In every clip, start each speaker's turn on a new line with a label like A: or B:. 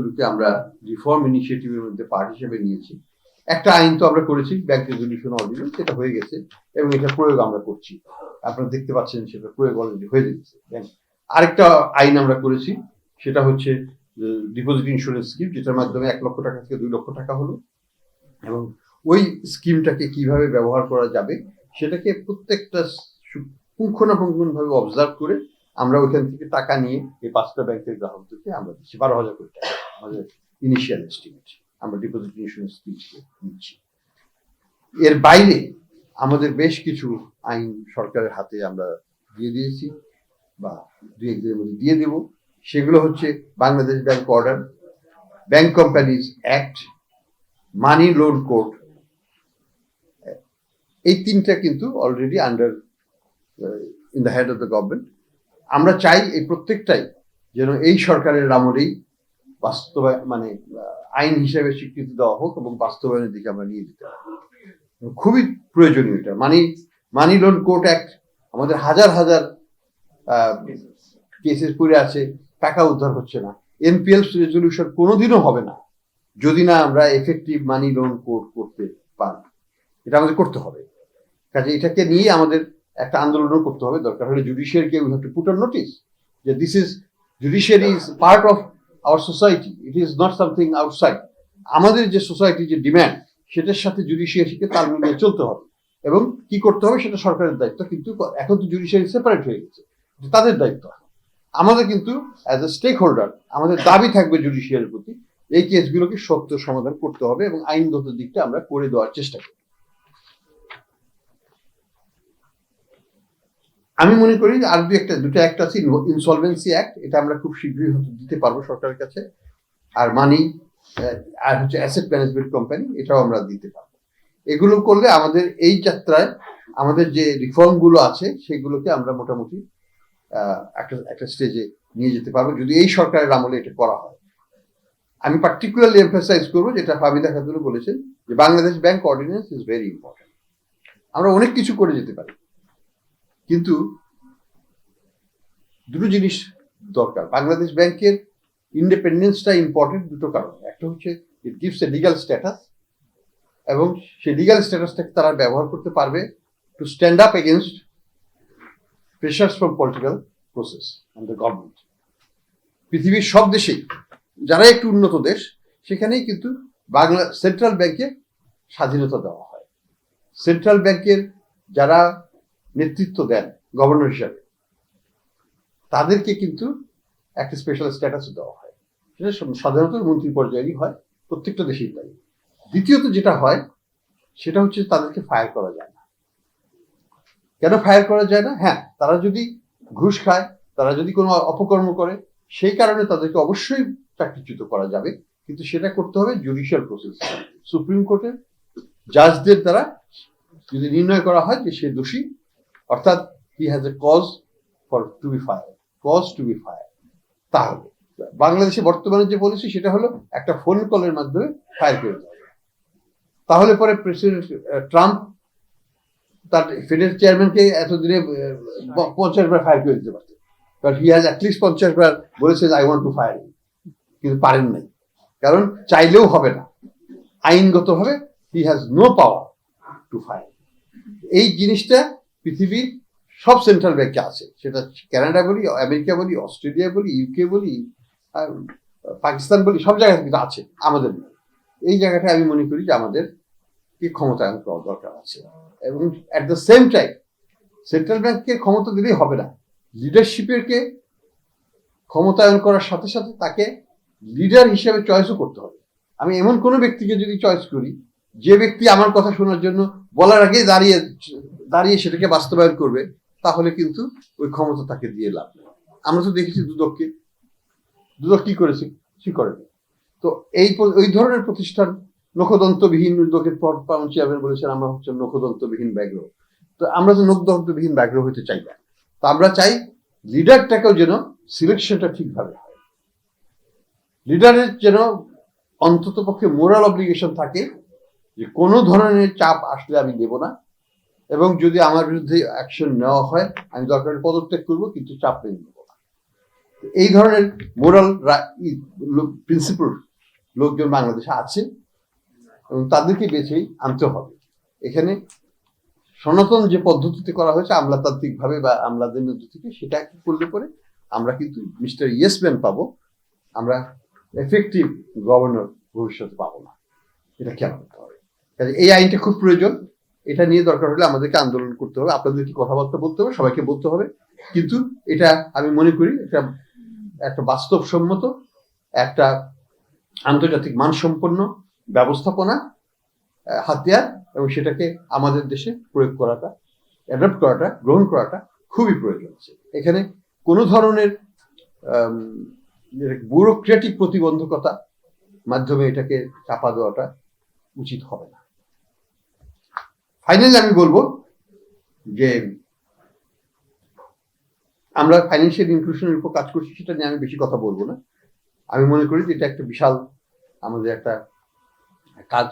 A: ব্যাংকগুলোকে আমরা রিফর্ম ইনিশিয়েটিভের মধ্যে পার্ট হিসেবে নিয়েছি। একটা আইন তো আমরা করেছি, ব্যাংক রেজলিউশন অর্ডিন্যান্স, সেটা হয়ে গেছে এবং এটা প্রয়োগ আমরা করছি। আপনারা দেখতে পাচ্ছেন সেটা প্রয়োগ অলরেডি হয়ে গেছে। আরেকটা আইন আমরা করেছি, সেটা হচ্ছে ডিপোজিট ইন্স্যুরেন্স স্কিম, যেটার মাধ্যমে 1 লক্ষ টাকা থেকে 2 লক্ষ টাকা হলো, এবং ওই স্কিমটাকে কিভাবে ব্যবহার করা যাবে সেটাকে প্রত্যেকটা পুঙ্খানুপুঙ্খভাবে অবজার্ভ করে আমরা ওইখান থেকে টাকা নিয়ে এই 5টা ব্যাংকের গ্রাহকদেরকে আমরা দিচ্ছি 12,000 কোটি টাকা। আমাদের ইনিশিয়াল এস্টিমেট আমরা ডিপোজিট ইন্স্যুরেন্স স্কিম নিচ্ছি। এর বাইরে আমাদের বেশ কিছু আইন সরকারের হাতে আমরা দিয়ে দিয়েছি বা 2-1 দিনের মধ্যে দিয়ে দেব। সেগুলো হচ্ছে Bangladesh bank order, bank companies act, money loan code. এই 3টা কিন্তু already under in the hand of the government. আমরা চাই এই প্রত্যেকটাই যেন এই সরকারের আমলেই মানে আইন হিসেবে স্বীকৃতি দেওয়া হোক এবং বাস্তবায়নের দিকে আমরা নিয়ে যেতে পারি। খুবই প্রয়োজনীয় এটা। মানি লোন কোড অ্যাক্ট, আমাদের হাজার হাজার কেসেস পড়ে আছে, টাকা উদ্ধার হচ্ছে না। এনপিএল রেজলিউশন কোনোদিনও হবে না যদি না আমরা এফেক্টিভ মানি লোন কোড করতে পারি। এটা আমাদের করতে হবে। কাজে এটাকে নিয়ে আমাদের একটা আন্দোলনও করতে হবে। দরকার হলে জুডিশিয়ারিকে we have to put on notice যে this is judiciary is part of our society, it is not something outside. আমাদের যে সোসাইটির যে ডিম্যান্ড সেটার সাথে জুডিশিয়ারিকে তাল মিলিয়ে চলতে হবে এবং কি করতে হবে সেটা সরকারের দায়িত্ব। কিন্তু এখন তো জুডিশিয়ারি সেপারেট হয়ে গেছে, তাদের দায়িত্ব। আমাদের কিন্তু অ্যাজ এ স্টেক হোল্ডার আমাদের দাবি থাকবে জুডিশিয়ারির প্রতি, এই কেসগুলোকে সত্য সমাধান করতে হবে এবং আইনগত দিকটা আমরা করে দেওয়ার চেষ্টা করি। আমি মনে করি আর দুটো অ্যাক্ট আছে, ইনসলভেন্সি অ্যাক্ট, এটা আমরা খুব শীঘ্রই হয়তো দিতে পারবো সরকারের কাছে, আর আর হচ্ছে অ্যাসেট ম্যানেজমেন্ট কোম্পানি, এটাও আমরা দিতে পারবো। এগুলো করলে আমাদের এই যাত্রায় আমাদের যে রিফর্ম গুলো আছে সেগুলোকে আমরা মোটামুটি একটা স্টেজে নিয়ে যেতে পারবো যদি এই সরকারের আমলে এটা করা হয়। আমি পার্টিকুলারলি এমফাসাইজ করবো যেটা ফাবিদা খাতুনও বলেছেন, যে Bangladesh bank ordinance is very important. আমরা অনেক কিছু করে যেতে পারি, কিন্তু দুটো জিনিস দরকার। বাংলাদেশ ব্যাংকের ইন্ডিপেন্ডেন্সটা ইম্পর্টেন্ট দুটো কারণ। একটা হচ্ছে it gives a legal status, এবং সেই লিগাল স্ট্যাটাসটাকে তারা ব্যবহার করতে পারবে to stand up against pressures from political process and the government. পৃথিবীর সব দেশেই যারা একটু উন্নত দেশ সেখানেই কিন্তু সেন্ট্রাল ব্যাংকে স্বাধীনতা দেওয়া হয়। সেন্ট্রাল ব্যাংকের যারা নেতৃত্ব দেন গভর্নর হিসাবে তাদেরকে কিন্তু একটা স্পেশাল স্ট্যাটাস দেওয়া হয়। সেটা সাধারণত মন্ত্রী পর্যায়েরই হয়, প্রত্যেকটা দেশেই তাই। দ্বিতীয়ত যেটা হয় সেটা হচ্ছে তাদেরকে ফায়ার করা যায় না। কেন ফায়ার করা যায় না? হ্যাঁ, তারা যদি ঘুষ খায়, তারা যদি কোনো অপকর্ম করে, সেই কারণে তাদেরকে অবশ্যই চাকরিচ্যুত করা যাবে, কিন্তু সেটা করতে হবে জুডিশিয়াল প্রসেস। সুপ্রিম কোর্টের জাজদের দ্বারা যদি নির্ণয় করা হয় যে সে দোষী, অর্থাৎ he has a cause to be fire, তাহলে বাংলাদেশে বর্তমানে যে পলিসি সেটা হলো একটা ফোন কলের মাধ্যমে ফায়ার করে দেওয়া। তাহলে পরে প্রেসিডেন্ট ট্রাম্প তার ফেডের চেয়ারম্যানকে এতদিনে 50 বার ফায়ার করে দিতে পারতেন, কারণ হি হ্যাজ অ্যাটলিস্ট 50 বার বলেছে আই ওয়ান্ট টু ফায়ার, কিন্তু পারেন নাই, কারণ চাইলেও হবে না, আইনগতভাবে he has no power to fire. এই জিনিসটা পৃথিবীর সব সেন্ট্রাল ব্যাংকে আছে, সেটা কানাডা বলি, আমেরিকা বলি, অস্ট্রেলিয়া বলি, ইউকে বলি, পাকিস্তান বলি, সব জায়গায় কিন্তু আছে, আমাদের এই জায়গাটা আমি মনে করি যে আমাদের কি ক্ষমতায়ন করা দরকার আছে। এবং at the same time central ব্যাংককে ক্ষমতা দিলেই হবে না, লিডারশিপেরকে ক্ষমতায়ন করার সাথে সাথে তাকে লিডার হিসেবে চয়েসও করতে হবে। আমি এমন কোনো ব্যক্তিকে যদি চয়েস করি যে ব্যক্তি আমার কথা শোনার জন্য বলার আগে দাঁড়িয়ে সেটাকে বাস্তবায়ন করবে, তাহলে কিন্তু ওই ক্ষমতা তাকে দিয়ে লাভ নেই। আমরা তো দেখেছি দুদক কি করেছে, কি করেনি। তো এই ধরনের প্রতিষ্ঠান নখদন্তবিহীন উদ্যোগের পর চেয়ারম্যান বলেছেন আমরা হচ্ছে নখদন্তবিহীন ব্যাঘ্র। তো আমরা তো নখদন্তবিহীন ব্যাঘ্র হতে চাই না। তো আমরা চাই লিডারটাকেও যেন সিলেকশনটা ঠিকভাবে হয়, লিডারের যেন অন্তত পক্ষে মোরাল অব্লিগেশন থাকে যে কোনো ধরনের চাপ আসলে আমি দেব না, এবং যদি আমার বিরুদ্ধে অ্যাকশন নেওয়া হয় আমি দরকার পদত্যাগ করবো, কিন্তু চাপ মেনে নেব না। এই ধরনের মোরাল প্রিন্সিপাল লোকজন বাংলাদেশে আছে এবং তাদেরকে বেছেই আনতে হবে। এখানে সনাতন যে পদ্ধতিতে করা হয়েছে আমলাতান্ত্রিক ভাবে বা আমলাদের মধ্য থেকে, সেটা করলে পরে আমরা কিন্তু মিস্টার ইয়েসম্যান পাবো, আমরা এফেক্টিভ গভর্নর ভবিষ্যতে পাবো না। এটা খেয়াল করতে হবে। কাজে এই আইনটা খুব প্রয়োজন। এটা নিয়ে দরকার হলে আমাদেরকে আন্দোলন করতে হবে, আপনাদেরকে কথাবার্তা বলতে হবে, সবাইকে বলতে হবে। কিন্তু এটা আমি মনে করি এটা একটা বাস্তবসম্মত, একটা আন্তর্জাতিক মানসম্পন্ন ব্যবস্থাপনা হাতিয়ার, এবং সেটাকে আমাদের দেশে প্রয়োগ করাটা, অ্যাডপ্ট করাটা, গ্রহণ করাটা খুবই প্রয়োজন আছে। এখানে কোনো ধরনের ব্যুরোক্রেটিক প্রতিবন্ধকতা মাধ্যমে এটাকে চাপা দেওয়াটা উচিত হবে না। ফাইনালি আমি বলবো যে আমরা ফাইন্যান্সিয়াল ইনক্লুশনের উপর কাজ করছি, সেটা নিয়ে আমি বেশি কথা বলবো না। আমি মনে করি যে এটা একটা বিশাল আমাদের একটা কাজ,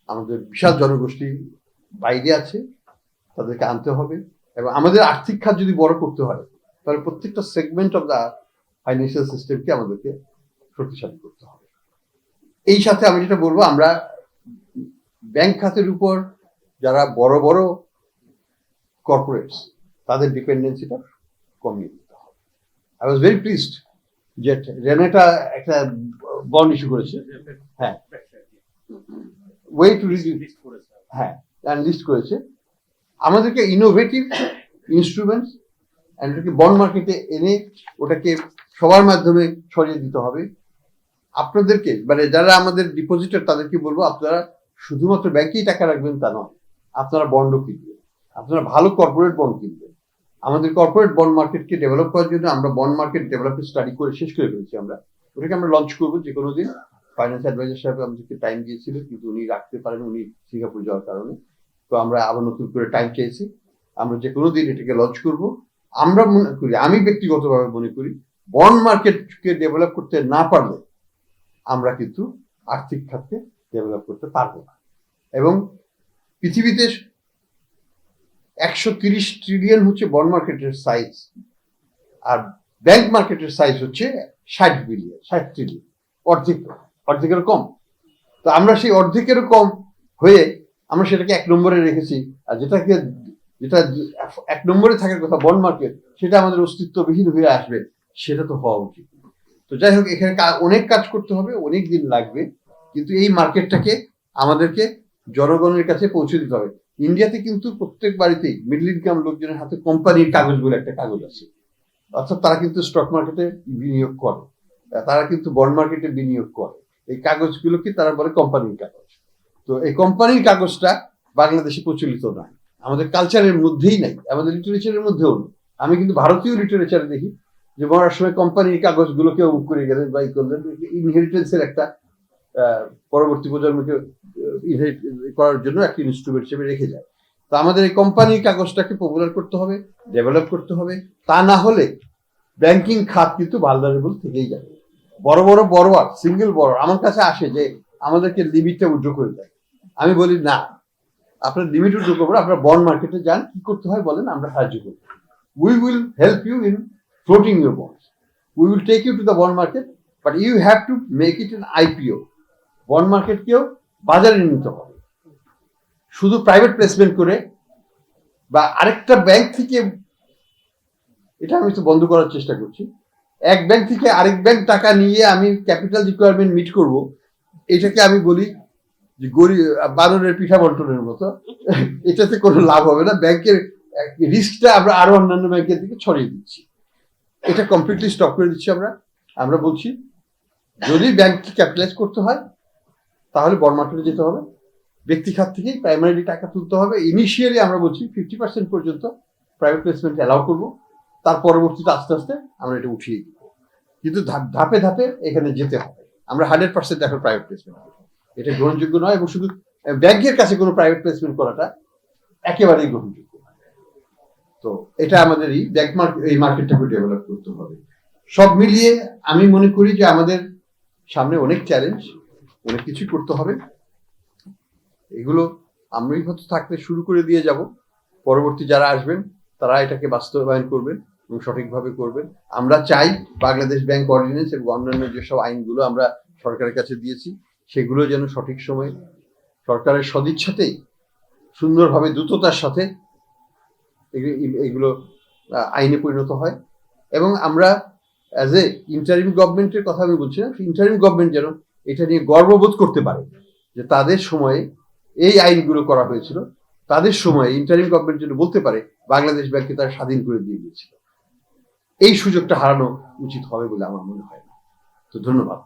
A: আমাদের বিশাল জনগোষ্ঠী বাইরে আছে, তাদেরকে আনতে হবে। এবং আমাদের আর্থিক খাত যদি বড় করতে হয়, তাহলে প্রত্যেকটা সেগমেন্ট অফ দ্য ফাইন্যান্সিয়াল সিস্টেমকে আমাদেরকে শক্তিশালী করতে হবে। এই সাথে আমি যেটা বলবো, আমরা ব্যাংক খাতের উপর যারা বড় বড় কর্পোরেটস, তাদের ডিপেন্ডেন্সিটা কমিয়ে দিতে হবে। আই ওয়াজ ভেরি প্লিজড যে রেনেটা একটা বন্ড ইস্যু করেছে, হ্যাঁ, ওয়ে টু রিডিউস, হ্যাঁ, লিস্ট করেছে। আমাদেরকে ইনোভেটিভ ইনস্ট্রুমেন্টস এটাকে বন্ড মার্কেটে এনে ওটাকে সবার মাধ্যমে ছড়িয়ে দিতে হবে। আপনাদেরকে মানে যারা আমাদের ডিপোজিটর, তাদেরকে বলবো আপনারা শুধুমাত্র ব্যাংকেই টাকা রাখবেন তা নয়, আপনারা বন্ডও কিনবেন, আপনারা ভালো কর্পোরেট বন্ড কিনবেন। আমাদের কর্পোরেট বন্ড মার্কেটকে ডেভেলপ করার জন্য আমরা বন্ড মার্কেট ডেভেলপমেন্ট স্টাডি করে শেষ করে ফেলেছি। ওটাকে আমরা লঞ্চ করবো যে কোনো দিন। ফাইন্যান্স অ্যাডভাইজার সাহেব আমাদেরকে টাইম দিয়েছিল, কিন্তু উনি রাখতে পারেন, উনি সিঙ্গাপুর যাওয়ার কারণে। তো আমরা আবার নতুন করে টাইম চেয়েছি, আমরা যে কোনো দিন এটাকে লঞ্চ করব। আমরা মনে করি, আমি ব্যক্তিগতভাবে মনে করি, বন্ড মার্কেটকে ডেভেলপ করতে না পারলে আমরা কিন্তু আর্থিক খাতকে ডেভেলপ করতে পারবো না। এবং পৃথিবীতে 130 ট্রিলিয়ন হচ্ছে বন্ড মার্কেটের সাইজ, আর ব্যাংক মার্কেটের সাইজ হচ্ছে 60 ট্রিলিয়ন, অর্ধেকেরও কম। তো আমরা সেই অর্ধেকেরও কম হয়ে আমরা সেটাকে 1 নম্বরে রেখেছি, আর যেটা 1 নম্বরে থাকার কথা বন্ড মার্কেট, সেটা আমাদের অস্তিত্ববিহীন হয়ে আসবে। সেটা তো হওয়া উচিত। তো যাই হোক, এখানে অনেক কাজ করতে হবে, অনেক দিন লাগবে, কিন্তু এই মার্কেটটাকে আমাদেরকে জনগণের কাছে পৌঁছে দিতে হবে। ইন্ডিয়াতে কিন্তু প্রত্যেক বাড়িতেই মিডল ইনকাম লোকজনের হাতে কোম্পানির কাগজ বলে একটা কাগজ আছে, অর্থাৎ তারা কিন্তু স্টক মার্কেটে বিনিয়োগ করে, তারা কিন্তু বন্ড মার্কেটে বিনিয়োগ করে। এই কাগজগুলোকে তারা বলে কোম্পানির কাগজ। তো এই কোম্পানির কাগজটা বাংলাদেশে প্রচলিত নয়, আমাদের কালচারের মধ্যেই নাই, আমাদের লিটারেচারের মধ্যেও নেই। আমি কিন্তু ভারতীয় লিটারেচারে দেখি যে মরার সময় কোম্পানির কাগজগুলোকে অমুক করে গেলেন বা করলেন, ইনহেরিটেন্সের একটা পরবর্তী প্রজন্মকে ইনহেরিট করার জন্য একটা ইনস্ট্রুমেন্ট হিসেবে রেখে যায়। তো আমাদের এই কোম্পানির কাগজটাকে পপুলার করতে হবে, ডেভেলপ করতে হবে। তা না হলে ব্যাংকিং খাত কিন্তু ভালনারেবল থেকেই যাবে। বড় সিঙ্গেল বড় আমার কাছে আসে যে আমাদেরকে লিমিটটা উইথড্র করে দেয়। আমি বলি না, আপনার লিমিট উইথড্র করবো, আপনার বন্ড মার্কেটে যান, কি করতে হয় বলেন, আমরা সাহায্য করবো। We will help you in floating your bonds. We will take you to the bond market, but you have to make it an IPO. Bond মার্কেটকেও বাজারে নিতে হবে। শুধু প্রাইভেট প্লেসমেন্ট করে বা আরেকটা ব্যাংক থেকে, এটা আমি তো বন্ধ করার চেষ্টা করছি, এক ব্যাংক থেকে আরেক ব্যাংক টাকা নিয়ে আমি ক্যাপিটাল রিকোয়ারমেন্ট মিট করব, এটাকে আমি বলি যে গরিব বানরের পিঠা বন্টনের মতো। এটাতে কোনো লাভ হবে না, ব্যাংকের রিস্কটা আমরা আরো অন্যান্য ব্যাংকের দিকে ছড়িয়ে দিচ্ছি। এটা কমপ্লিটলি স্টপ করে দিচ্ছি। আমরা বলছি যদি ব্যাংককে ক্যাপিটালাইজ করতে হয় তাহলে বন্ড মার্কেটে যেতে হবে, ব্যক্তি খাত থেকেই প্রাইমারিলি টাকা তুলতে হবে। ইনিশিয়ালি আমরা বলছি 50% পর্যন্ত প্রাইভেট প্লেসমেন্ট অ্যালাউ করবো, তার পরবর্তীতে আস্তে আস্তে আমরা এটা উঠিয়ে দিব। কিন্তু ধাপে ধাপে এখানে যেতে হবে। আমরা 100% এখন প্রাইভেট প্লেসমেন্ট করবো, এটা গ্রহণযোগ্য নয়। এবং শুধু ব্যাংকের কাছে কোনো প্রাইভেট প্লেসমেন্ট করাটা একেবারেই গ্রহণযোগ্য। তো এটা আমাদের এই মার্কেটটাকে ডেভেলপ করতে হবে। সব মিলিয়ে আমি মনে করি যে আমাদের সামনে অনেক চ্যালেঞ্জ, অনেক কিছু করতে হবে। এগুলো আমরাই হয়তো থাকতে শুরু করে দিয়ে যাব, পরবর্তী যারা আসবেন তারা এটাকে বাস্তবায়ন করবেন। এবং সঠিকভাবে করবেন। আমরা চাই বাংলাদেশ ব্যাংক অর্ডিন্যান্স এবং অন্যান্য যেসব আইনগুলো আমরা সরকারের কাছে দিয়েছি সেগুলো যেন সঠিক সময়ে সরকারের সদিচ্ছাতেই সুন্দরভাবে দ্রুততার সাথে এগুলো আইনে পরিণত হয়। এবং আমরা অ্যাজ এ ইন্টারিম গভর্নমেন্টের কথা আমি বলছি না, ইন্টারিম গভর্নমেন্ট যেন এটা নিয়ে গর্ববোধ করতে পারে যে তাদের সময়ে এই আইনগুলো করা হয়েছিল, তাদের সময়ে ইন্টারিম গভর্নমেন্ট যেন বলতে পারে বাংলাদেশ ব্যাংককে তারা স্বাধীন করে দিয়ে গিয়েছিল। এই সুযোগটা হারানো উচিত হবে বলে আমার মনে হয় না। তো ধন্যবাদ।